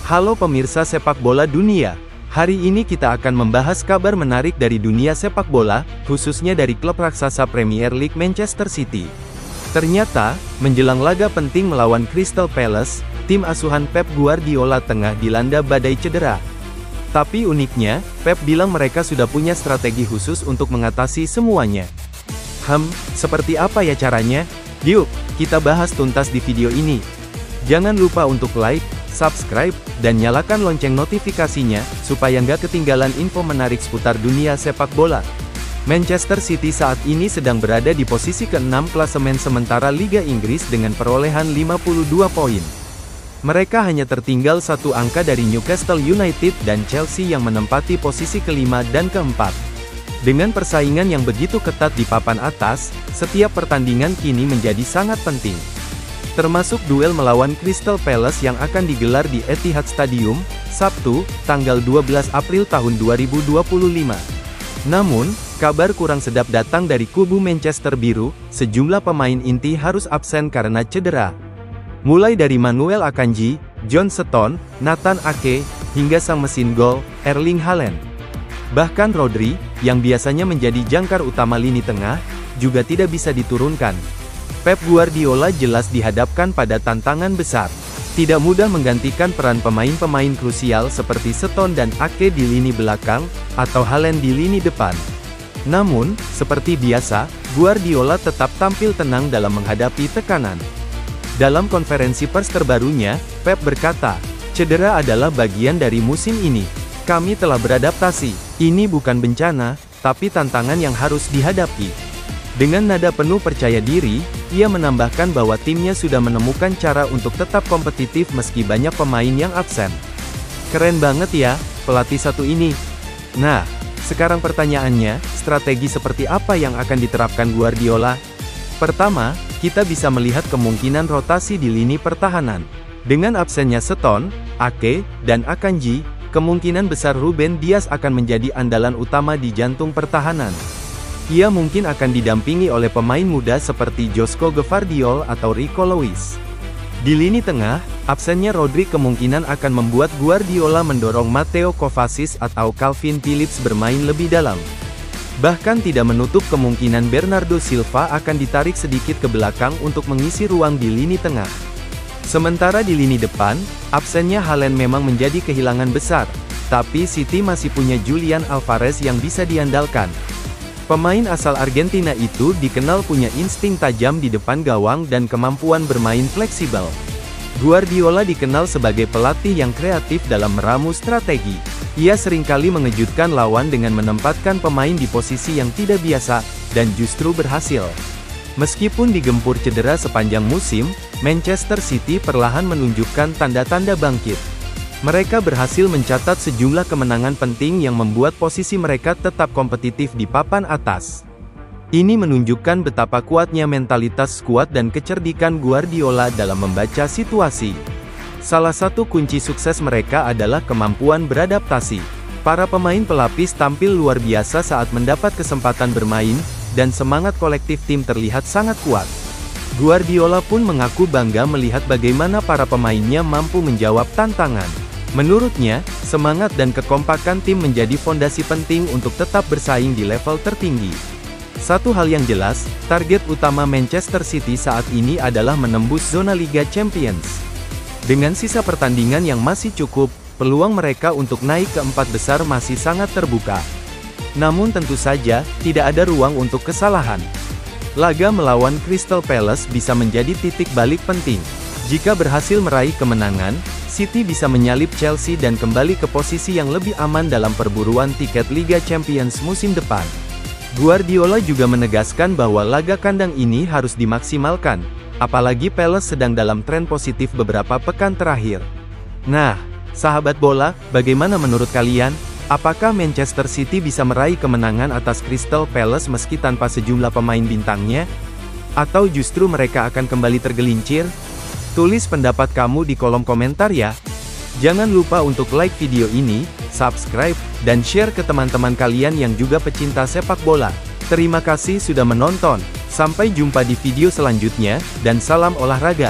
Halo pemirsa sepak bola dunia. Hari ini kita akan membahas kabar menarik dari dunia sepak bola, khususnya dari klub raksasa Premier League Manchester City. Ternyata, menjelang laga penting melawan Crystal Palace, tim asuhan Pep Guardiola tengah dilanda badai cedera. Tapi uniknya, Pep bilang mereka sudah punya strategi khusus untuk mengatasi semuanya. Seperti apa ya caranya? Yuk, kita bahas tuntas di video ini. Jangan lupa untuk like, subscribe, dan nyalakan lonceng notifikasinya, supaya nggak ketinggalan info menarik seputar dunia sepak bola. Manchester City saat ini sedang berada di posisi ke-6 klasemen sementara Liga Inggris dengan perolehan 52 poin. Mereka hanya tertinggal satu angka dari Newcastle United dan Chelsea yang menempati posisi ke-5 dan ke-4. Dengan persaingan yang begitu ketat di papan atas, setiap pertandingan kini menjadi sangat penting. Termasuk duel melawan Crystal Palace yang akan digelar di Etihad Stadium, Sabtu, tanggal 12 April tahun 2025. Namun, kabar kurang sedap datang dari kubu Manchester Biru, sejumlah pemain inti harus absen karena cedera. Mulai dari Manuel Akanji, John Stones, Nathan Ake, hingga sang mesin gol, Erling Haaland. Bahkan Rodri, yang biasanya menjadi jangkar utama lini tengah, juga tidak bisa diturunkan. Pep Guardiola jelas dihadapkan pada tantangan besar. Tidak mudah menggantikan peran pemain-pemain krusial seperti Stones dan Ake di lini belakang, atau Haaland di lini depan. Namun, seperti biasa, Guardiola tetap tampil tenang dalam menghadapi tekanan. Dalam konferensi pers terbarunya, Pep berkata, "Cedera adalah bagian dari musim ini. Kami telah beradaptasi. Ini bukan bencana, tapi tantangan yang harus dihadapi." Dengan nada penuh percaya diri, ia menambahkan bahwa timnya sudah menemukan cara untuk tetap kompetitif meski banyak pemain yang absen. Keren banget ya, pelatih satu ini. Nah, sekarang pertanyaannya, strategi seperti apa yang akan diterapkan Guardiola? Pertama, kita bisa melihat kemungkinan rotasi di lini pertahanan. Dengan absennya Stones, Ake, dan Akanji, kemungkinan besar Ruben Dias akan menjadi andalan utama di jantung pertahanan. Ia mungkin akan didampingi oleh pemain muda seperti Joško Gvardiol atau Rico Lewis. Di lini tengah, absennya Rodri kemungkinan akan membuat Guardiola mendorong Mateo Kovacic atau Calvin Phillips bermain lebih dalam. Bahkan tidak menutup kemungkinan Bernardo Silva akan ditarik sedikit ke belakang untuk mengisi ruang di lini tengah. Sementara di lini depan, absennya Haaland memang menjadi kehilangan besar, tapi City masih punya Julian Alvarez yang bisa diandalkan. Pemain asal Argentina itu dikenal punya insting tajam di depan gawang dan kemampuan bermain fleksibel. Guardiola dikenal sebagai pelatih yang kreatif dalam meramu strategi. Ia seringkali mengejutkan lawan dengan menempatkan pemain di posisi yang tidak biasa, dan justru berhasil. Meskipun digempur cedera sepanjang musim, Manchester City perlahan menunjukkan tanda-tanda bangkit. Mereka berhasil mencatat sejumlah kemenangan penting yang membuat posisi mereka tetap kompetitif di papan atas. Ini menunjukkan betapa kuatnya mentalitas skuad dan kecerdikan Guardiola dalam membaca situasi. Salah satu kunci sukses mereka adalah kemampuan beradaptasi. Para pemain pelapis tampil luar biasa saat mendapat kesempatan bermain, dan semangat kolektif tim terlihat sangat kuat. Guardiola pun mengaku bangga melihat bagaimana para pemainnya mampu menjawab tantangan. Menurutnya, semangat dan kekompakan tim menjadi fondasi penting untuk tetap bersaing di level tertinggi. Satu hal yang jelas, target utama Manchester City saat ini adalah menembus zona Liga Champions. Dengan sisa pertandingan yang masih cukup, peluang mereka untuk naik ke 4 besar masih sangat terbuka. Namun tentu saja, tidak ada ruang untuk kesalahan. Laga melawan Crystal Palace bisa menjadi titik balik penting. Jika berhasil meraih kemenangan, City bisa menyalip Chelsea dan kembali ke posisi yang lebih aman dalam perburuan tiket Liga Champions musim depan. Guardiola juga menegaskan bahwa laga kandang ini harus dimaksimalkan, apalagi Palace sedang dalam tren positif beberapa pekan terakhir. Nah, sahabat bola, bagaimana menurut kalian? Apakah Manchester City bisa meraih kemenangan atas Crystal Palace meski tanpa sejumlah pemain bintangnya? Atau justru mereka akan kembali tergelincir? Tulis pendapat kamu di kolom komentar ya. Jangan lupa untuk like video ini, subscribe, dan share ke teman-teman kalian yang juga pecinta sepak bola. Terima kasih sudah menonton. Sampai jumpa di video selanjutnya, dan salam olahraga.